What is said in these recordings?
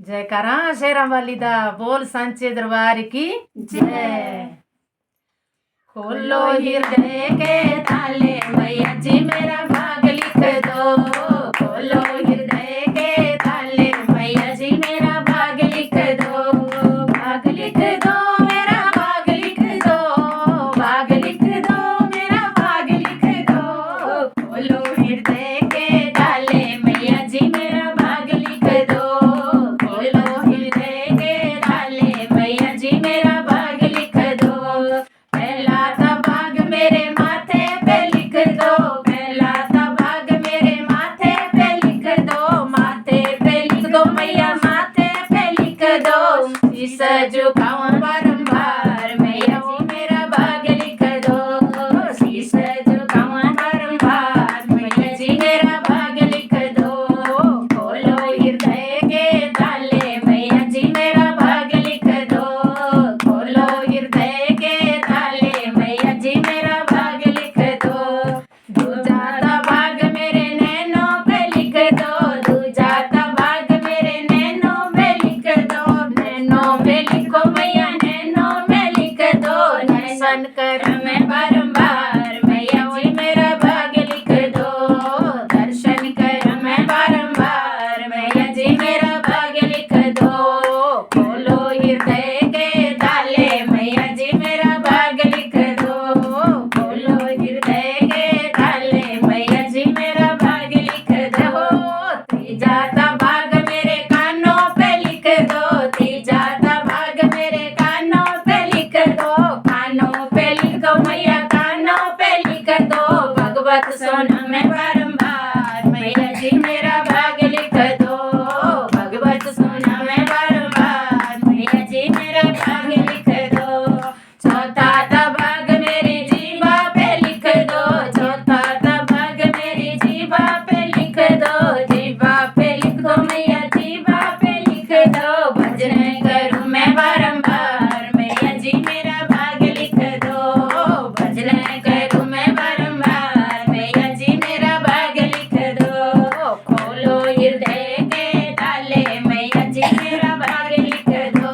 जयकारा शेरा वाली दा बोल सांचे दरबार की जय। खोलो हृदय के ताले मैया जी मेरा भाग लिख दो। खोलो हृदय के ताले मैया जी मेरा भाग लिख दो। भाग लिख दो मेरा भाग लिख दो। भाग लिख दो मेरा भाग लिख दो। खोलो हृदय के ताले मैया जी मेरा भाग लिख दो। खोलो हृदय के ताले मैया जी मेरा भाग लिख दो। पहला सा भाग मेरे माथे पे लिख दो। पहला सा भाग मेरे माथे पे लिख दो। माथे पे लिख दो मैया माथे पे लिख दो। शीश झुकाऊं बारंबार मैया जी मेरा भाग लिख दो। शीश झुकाऊं बारंबार मैया जी मेरा भाग लिख दो। खोलो हृदय के ताले मैया जी मेरा भाग लिख दो। खोलो हृदय के ताले मैया जी मेरा भाग लिख दो। दूजा सा भाग मेरे नैनों पे लिख दो। दूजा सा भाग मेरे नैनों पे लिख दो। नैनों पे लिखो मैया नैनों पे लिख दो। दर्शन कर मैं बारंबार मैया जी मेरा भाग लिख दो। दर्शन कर मैं बारंबार मैया जी मेरा भाग लिख दो। खोलो हृदय के ताले मैया जी मेरा भाग लिख दो। खोलो हृदय के ताले मैया जी मेरा भाग लिख दो। तीजा सा भाग मेरे कानों पे लिख दो। तीजा सा भाग मेरे कानों पे लिख दो। कानों पे लिख दो मैया कानों पे लिख दो। भगवत सोना मैं बारंबार मैया जी मेरा भाग लिख दो। भगवत सोना मैं बारंबार मैया जी मेरा भाग लिख दो। चौथा सा भाग मेरी जीवा पे लिख दो। चौथा सा भाग मेरी जीवा पे लिख दो। जीवा पे लिख दो मैया जीवा पे लिख दो। भजन करूं मैं बारंबार मैया जी मेरा भाग लिख दो। भजन करूं मैं बारंबार मैया जी मेरा भाग लिख दो। खोलो हृदय के ताले मैया जी मेरा भाग लिख दो।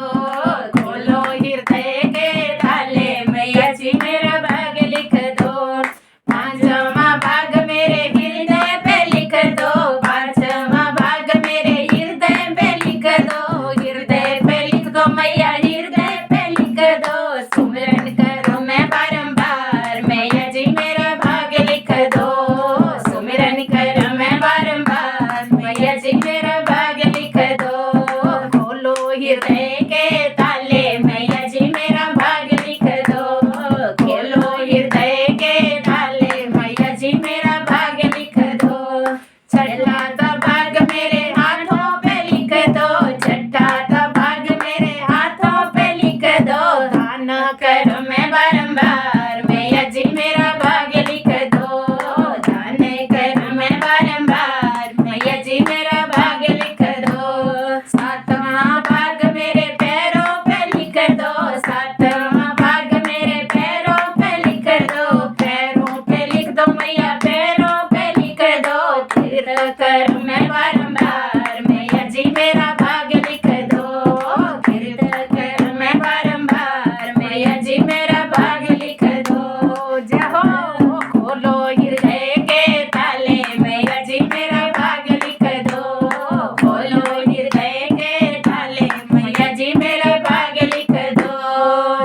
खोलो हृदय के ताले मैया जी मेरा भाग लिख दो। पांचवा भाग मेरे हृदय पे लिख दो। पांचवा भाग मेरे हृदय पे लिख दो। हृदय पे लिख दो मैया हृदय पे लिख दो। सुमिरन करो मैं बारंबार मैया जी मेरा भाग लिख दो। सुमिरन करो मैं बारंबार मैया जी मेरा भाग लिख दो। खोलो हृदय के ताले मैया जी मेरा भाग लिख दो। खोलो हृदय के ताले मैया जी मेरा भाग लिख दो। छठा सा भाग मेरे हाथों पे लिख दो। छठा सा भाग मेरे हाथों पे लिख दो। दान कर मैं बारंबार मैया जी मेरा भाग लिख दो। दान कर मैं बारंबार मैया जी मेरा भाग लिख दो। सातवां भाग मेरे पैरों पे लिख दो। सातवां भाग मेरे पैरों पे लिख दो। पैरों पे लिख दो मैया पैरों पे लिख दो। तीर कर मैं बारंबार मैया जी मेरा भाग लिख दो। तीर कर मैं बारंबार मैया जी मेरा भाग लिख दो। जय हो खोलो हृदय के ताले मैया जी मेरा भाग लिख दो। खोलो हृदय के ताले मैया जी मेरा भाग लिख दो।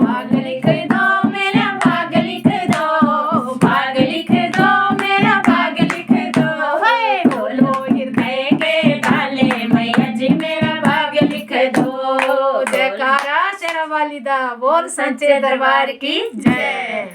भाग लिख दो मेरा भाग लिख दो। भाग लिख दो मेरा भाग लिख दो। हे खोलो हृदय के ताले मैया जी मेरा भाग लिख दो। जयकारा शेरा वाली दा बोल सांचे दरबार की जय।